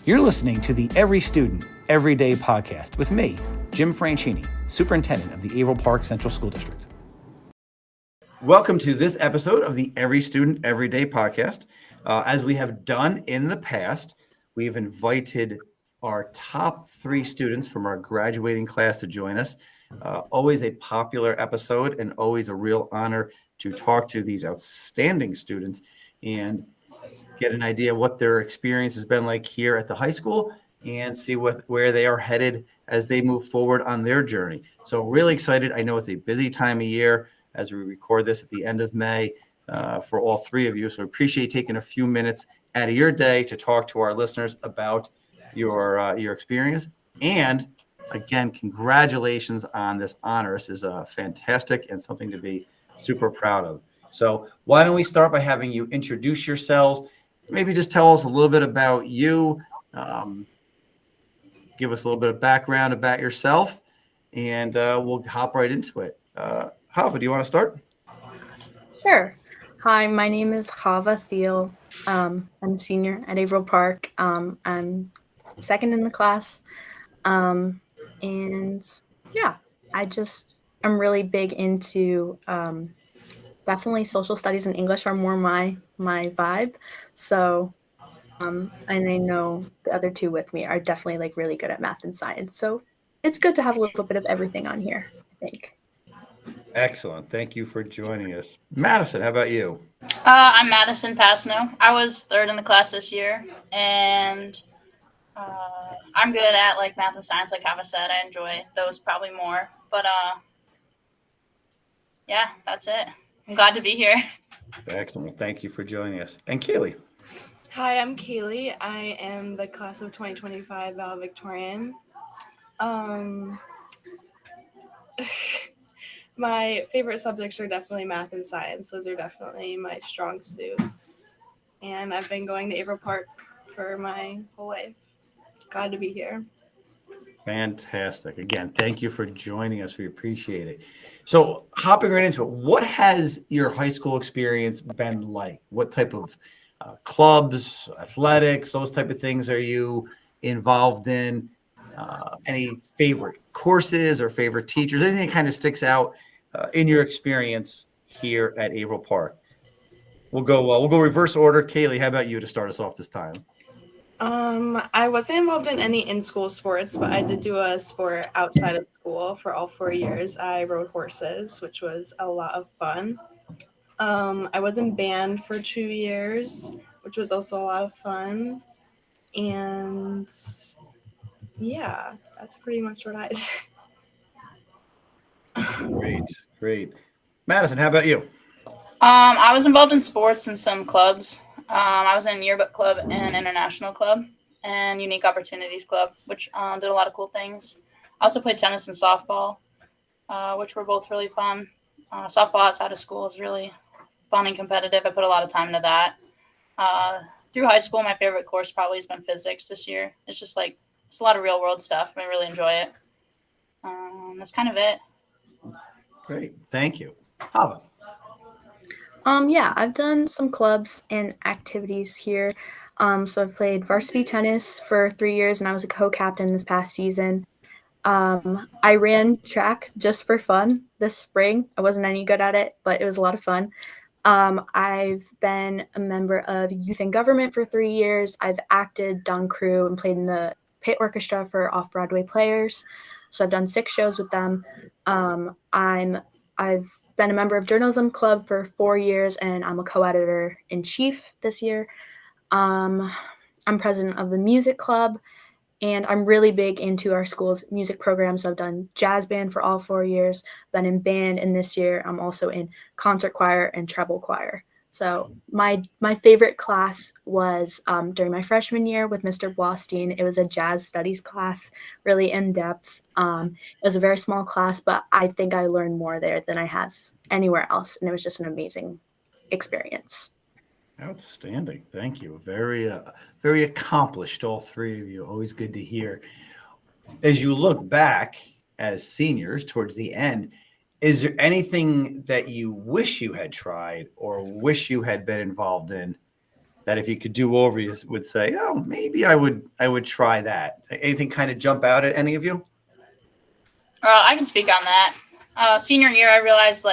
You're listening to the Every Student, Every Day podcast with me, Jim Franchini, Superintendent of the Averill Park Central School District. Welcome to this episode of the Every Student, Every Day podcast. As we have done in the past, we've invited our top 3 students from our graduating class to join us. Always a popular episode and always a real honor to talk to these outstanding students and get an idea what their experience has been like here at the high school and see where they are headed as they move forward on their journey. So really excited. I know it's a busy time of year as we record this at the end of May for all 3 of you. So appreciate taking a few minutes out of your day to talk to our listeners about your experience. And again, congratulations on this honor. This is fantastic and something to be super proud of. So why don't we start by having you introduce yourselves? Maybe just tell us a little bit about you. Give us a little bit of background about yourself, and we'll hop right into it. Chava, do you want to start? Sure. Hi, my name is Chava Thiell. I'm a senior at Averill Park. I'm second in the class. And yeah, I'm really big into definitely social studies and English are more my vibe. So, and I know the other 2 with me are definitely like really good at math and science. So it's good to have a little bit of everything on here, I think. Excellent. Thank you for joining us. Madison, how about you? I'm Madison Passineau. I was 3rd in the class this year, and I'm good at like math and science, like Kava said. I enjoy those probably more. But yeah, that's it. I'm glad to be here. Excellent. Thank you for joining us. And Kaylie. Hi, I'm Kaylie. I am the class of 2025 valedictorian. My favorite subjects are definitely math and science. Those are definitely my strong suits. And I've been going to Averill Park for my whole life. Glad to be here. Fantastic. Again, thank you for joining us. We appreciate it. So hopping right into it, what has your high school experience been like? What type of clubs, athletics, those type of things are you involved in? Any favorite courses or favorite teachers? Anything that kind of sticks out in your experience here at Averill Park? We'll go reverse order. Kaylie, how about you to start us off this time? I wasn't involved in any in-school sports, but I did do a sport outside of school for all 4 years. I rode horses, which was a lot of fun. I was in band for 2 years, which was also a lot of fun. And yeah, that's pretty much what I did. Great. Madison, how about you? I was involved in sports and some clubs. I was in Yearbook Club and International Club and Unique Opportunities Club, which did a lot of cool things. I also played tennis and softball, which were both really fun. Softball outside of school is really fun and competitive. I put a lot of time into that. Through high school, my favorite course probably has been physics this year. It's just like it's a lot of real world stuff. I really enjoy it. That's kind of it. Great. Thank you. Chava. Yeah, I've done some clubs and activities here. So I've played varsity tennis for 3 years, and I was a co-captain this past season. I ran track just for fun this spring. I wasn't any good at it, but it was a lot of fun. I've been a member of youth and government for 3 years. I've acted, done crew, and played in the pit orchestra for Off-Broadway Players. So I've done 6 shows with them. I've been a member of Journalism Club for 4 years, and I'm a co-editor-in-chief this year. I'm president of the Music Club, and I'm really big into our school's music program. So I've done jazz band for all 4 years, been in band, and this year I'm also in concert choir and treble choir. So my favorite class was during my freshman year with Mr. Blostein. It was a jazz studies class, really in-depth. It was a very small class, but I think I learned more there than I have anywhere else, and it was just an amazing experience. Outstanding. Thank you. Very accomplished, all 3 of you. Always good to hear. As you look back as seniors towards the end, is there anything that you wish you had tried or wish you had been involved in that if you could do over, you would say, oh, maybe I would try that? Anything kind of jump out at any of you? I can speak on that. Senior year, I realized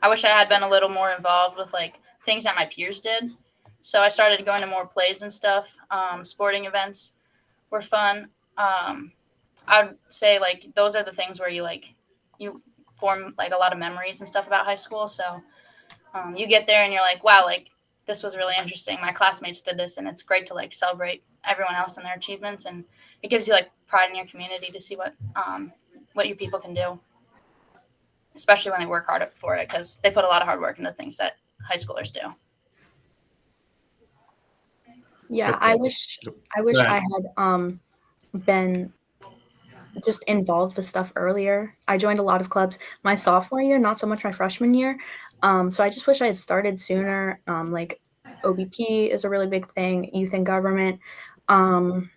I wish I had been a little more involved with things that my peers did. So I started going to more plays and stuff. Sporting events were fun. I'd say those are the things where you form a lot of memories and stuff about high school. So you get there and you're like, wow, this was really interesting. My classmates did this, and it's great to celebrate everyone else and their achievements, and it gives you pride in your community to see what your people can do, especially when they work hard for it, because they put a lot of hard work into things that high schoolers do. Yeah, I wish I had been just involved with stuff earlier. I joined a lot of clubs my sophomore year, not so much my freshman year. So I just wish I had started sooner. OBP is a really big thing, youth and government. And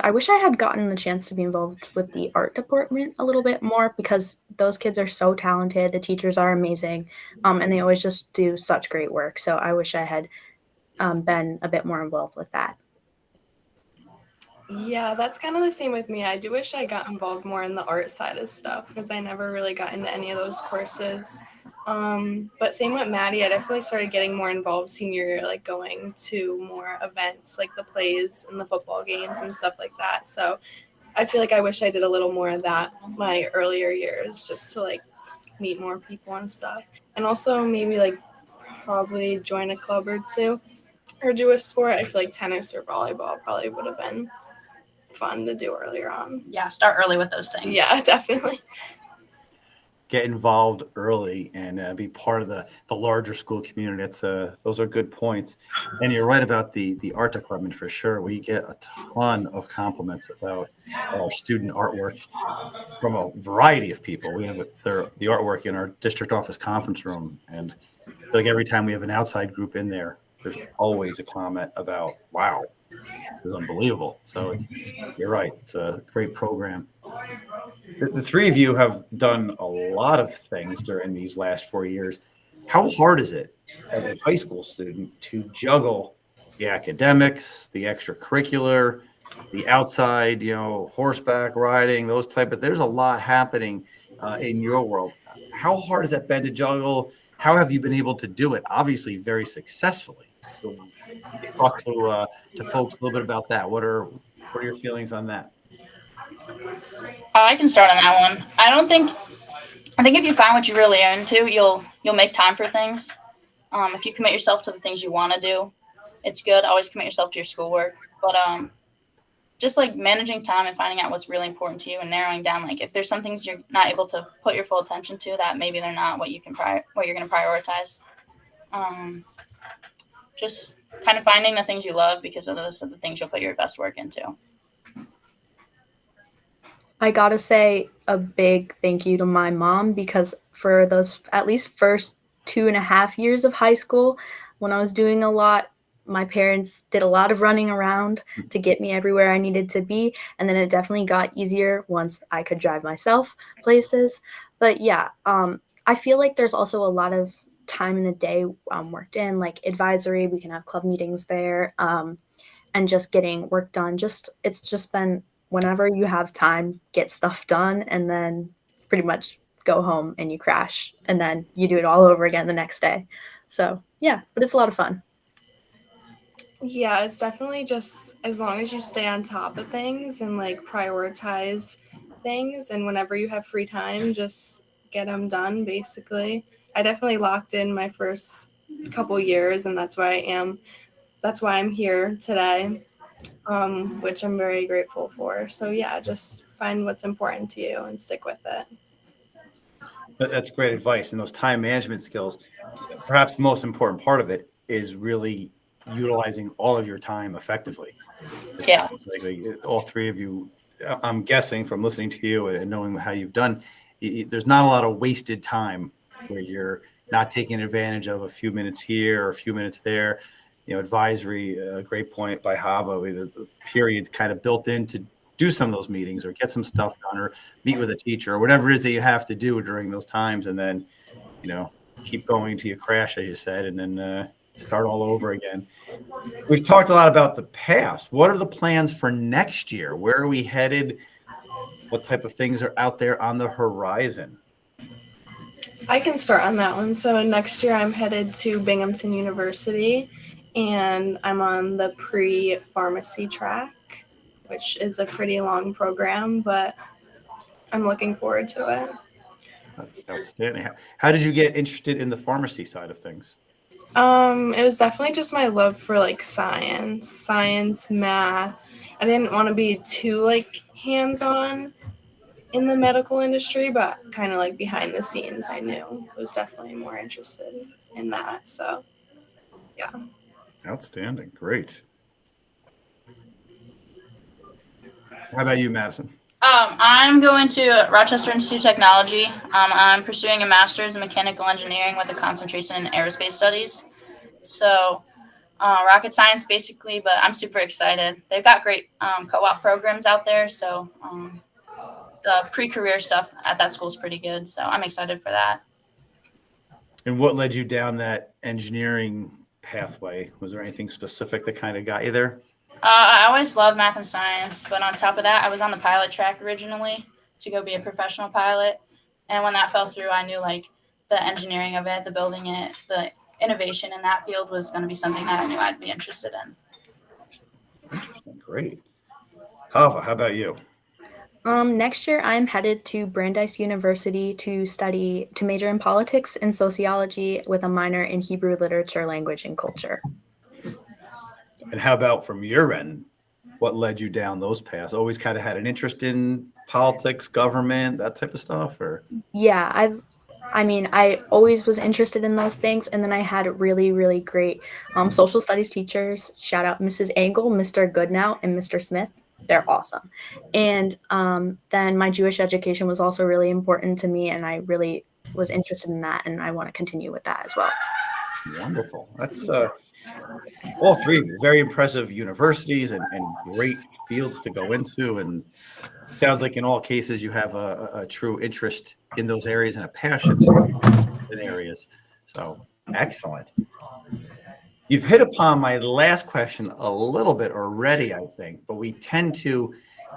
I wish I had gotten the chance to be involved with the art department a little bit more, because those kids are so talented. The teachers are amazing, and they always just do such great work. So I wish I had been a bit more involved with that. Yeah, that's kind of the same with me. I do wish I got involved more in the art side of stuff, because I never really got into any of those courses. But same with Maddie, I definitely started getting more involved senior year, going to more events, the plays and the football games and stuff like that. So I feel I wish I did a little more of that my earlier years, just to meet more people and stuff. And also maybe probably join a club or two or do a sport. I feel tennis or volleyball probably would have been fun to do earlier on. Yeah, start early with those things. Yeah, definitely. Get involved early and be part of the larger school community. Those are good points. And you're right about the art department for sure. We get a ton of compliments about our student artwork from a variety of people. We have the artwork in our district office conference room, and I feel every time we have an outside group in there, there's always a comment about, wow, this is unbelievable. So you're right. It's a great program. The three of you have done a lot of things during these last 4 years. How hard is it as a high school student to juggle the academics, the extracurricular, the outside, horseback riding, those type of, there's a lot happening in your world. How hard has that been to juggle? How have you been able to do it? Obviously very successfully. So talk to folks a little bit about that. What are your feelings on that? I can start on that one. I think if you find what you really are into, you'll make time for things. If you commit yourself to the things you want to do, it's good. Always commit yourself to your schoolwork. But just managing time and finding out what's really important to you and narrowing down, if there's some things you're not able to put your full attention to, that maybe they're not what you're going to prioritize. Just kind of finding the things you love, because those are the things you'll put your best work into. I gotta say a big thank you to my mom, because for those at least first 2.5 years of high school, when I was doing a lot, my parents did a lot of running around to get me everywhere I needed to be. And then it definitely got easier once I could drive myself places. But yeah, I feel there's also a lot of time in the day worked in, advisory. We can have club meetings there, and just getting work done. It's just been, whenever you have time, get stuff done, and then pretty much go home and you crash, and then you do it all over again the next day. So yeah, but it's a lot of fun. Yeah, it's definitely just as long as you stay on top of things and prioritize things, and whenever you have free time, just get them done, basically. I definitely locked in my first couple years, and that's why I'm here today, which I'm very grateful for. So yeah, just find what's important to you and stick with it. That's great advice. And those time management skills, perhaps the most important part of it is really utilizing all of your time effectively. Yeah. All three of you, I'm guessing from listening to you and knowing how you've done, there's not a lot of wasted time where you're not taking advantage of a few minutes here or a few minutes there. Advisory, a great point by Chava, with the period kind of built in to do some of those meetings or get some stuff done or meet with a teacher or whatever it is that you have to do during those times. And then, keep going till you crash, as you said, and then start all over again. We've talked a lot about the past. What are the plans for next year? Where are we headed? What type of things are out there on the horizon? I can start on that one. So next year I'm headed to Binghamton University, and I'm on the pre-pharmacy track, which is a pretty long program, but I'm looking forward to it. That's outstanding. How did you get interested in the pharmacy side of things? It was definitely just my love for like science, math. I didn't want to be too like hands-on in the medical industry, but kind of like behind the scenes, I knew I was definitely more interested in that. So, yeah. Outstanding. Great. How about you, Madison? I'm going to Rochester Institute of Technology. I'm pursuing a master's in mechanical engineering with a concentration in aerospace studies. So, rocket science basically, but I'm super excited. They've got great co-op programs out there. So, the pre-career stuff at that school is pretty good. So, I'm excited for that. And what led you down that engineering pathway? Was there anything specific that kind of got you there? I always loved math and science, but on top of that, I was on the pilot track originally to go be a professional pilot. And when that fell through, I knew like the engineering of it, the building it, the innovation in that field was going to be something that I knew I'd be interested in. Interesting. Great. Chava, how about you? Next year, I'm headed to Brandeis University to major in politics and sociology with a minor in Hebrew literature, language, and culture. And how about from your end? What led you down those paths? Always kind of had an interest in politics, government, that type of stuff, or? Yeah, I always was interested in those things, and then I had really, really great social studies teachers. Shout out Mrs. Angle, Mr. Goodnow, and Mr. Smith. They're awesome. And then my Jewish education was also really important to me, and I really was interested in that, and I want to continue with that as well. Wonderful. That's all three very impressive universities and great fields to go into. And it sounds like in all cases you have a true interest in those areas and a passion in areas. So excellent. You've hit upon my last question a little bit already, I think, but we tend to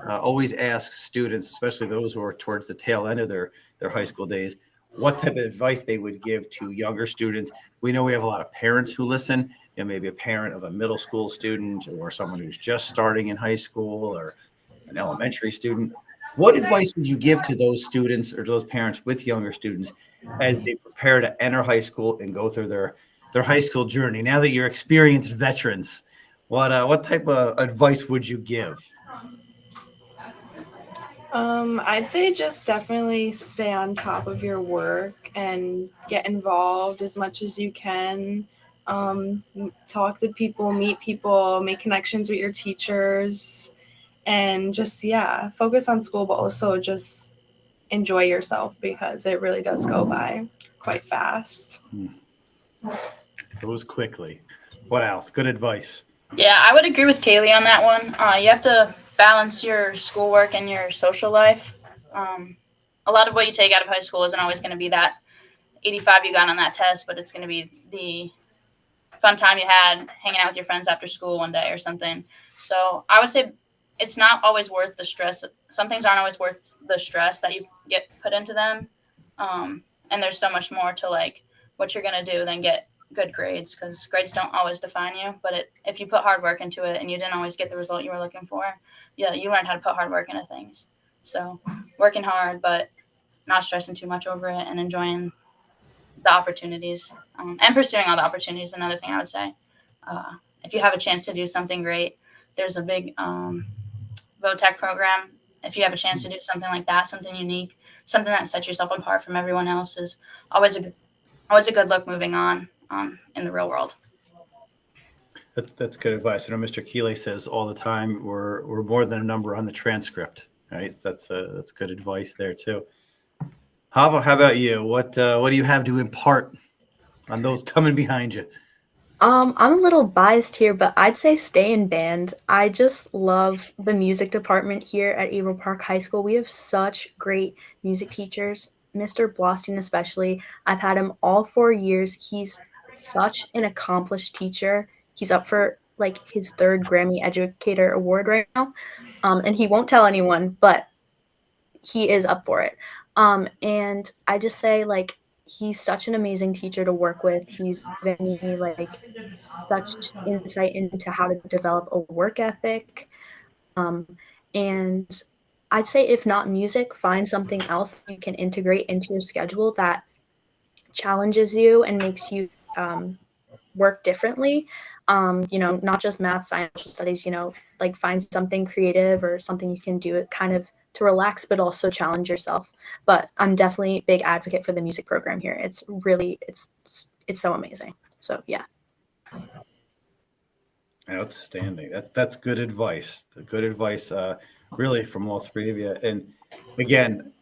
always ask students, especially those who are towards the tail end of their high school days, what type of advice they would give to younger students. We know we have a lot of parents who listen, maybe a parent of a middle school student or someone who's just starting in high school or an elementary student. What advice would you give to those students or those parents with younger students as they prepare to enter high school and go through their high school journey? Now that you're experienced veterans, what type of advice would you give? I'd say just definitely stay on top of your work and get involved as much as you can. Talk to people, meet people, make connections with your teachers, and just, focus on school, but also just enjoy yourself because it really does go by quite fast. Goes quickly. What else? Good advice. Yeah, I would agree with Kaylie on that one. You have to balance your schoolwork and your social life. A lot of what you take out of high school isn't always going to be that 85 you got on that test, but it's going to be the fun time you had hanging out with your friends after school one day or something. So I would say it's not always worth the stress. Some things aren't always worth the stress that you get put into them. And there's so much more to like what you're going to do than get good grades, because grades don't always define you. But if you put hard work into it and you didn't always get the result you were looking for, you learned how to put hard work into things. So working hard, but not stressing too much over it and enjoying the opportunities and pursuing all the opportunities. Another thing I would say, if you have a chance to do something great, there's a big VOTEC program. If you have a chance to do something like that, something unique, something that sets yourself apart from everyone else, is always a good look moving on in the real world. That's good advice. I know Mr. Kaylie says all the time, we're more than a number on the transcript, right? That's good advice there too. Chava, how about you? What do you have to impart on those coming behind you? I'm a little biased here, but I'd say stay in band. I just love the music department here at Averill Park High School. We have such great music teachers, Mr. Blosting especially. I've had him all 4 years. He's such an accomplished teacher. He's up for like his 3rd Grammy Educator Award right now. And he won't tell anyone, but he is up for it. And I just say, like, he's such an amazing teacher to work with. He's given me like such insight into how to develop a work ethic. And I'd say if not music, find something else you can integrate into your schedule that challenges you and makes you work differently. Not just math, science, studies, like find something creative or something you can do it kind of to relax, but also challenge yourself. But I'm definitely a big advocate for the music program here. It's really, it's so amazing. So yeah. Outstanding. That's good advice. Good advice, really, from all 3 of you. And again,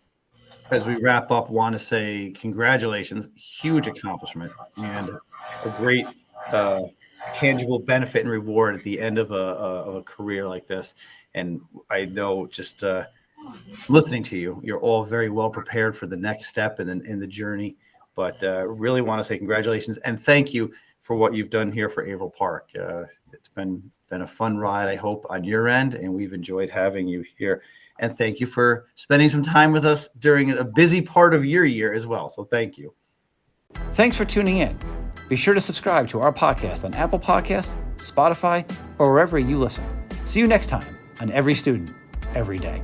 as we wrap up, want to say congratulations, huge accomplishment, and a great tangible benefit and reward at the end of a career like this. And I know just listening to you, you're all very well prepared for the next step in the journey. But really want to say congratulations and thank you for what you've done here for Averill Park. It's been a fun ride, I hope, on your end, and we've enjoyed having you here. And thank you for spending some time with us during a busy part of your year as well. So thank you. Thanks for tuning in. Be sure to subscribe to our podcast on Apple Podcasts, Spotify, or wherever you listen. See you next time on Every Student, Every Day.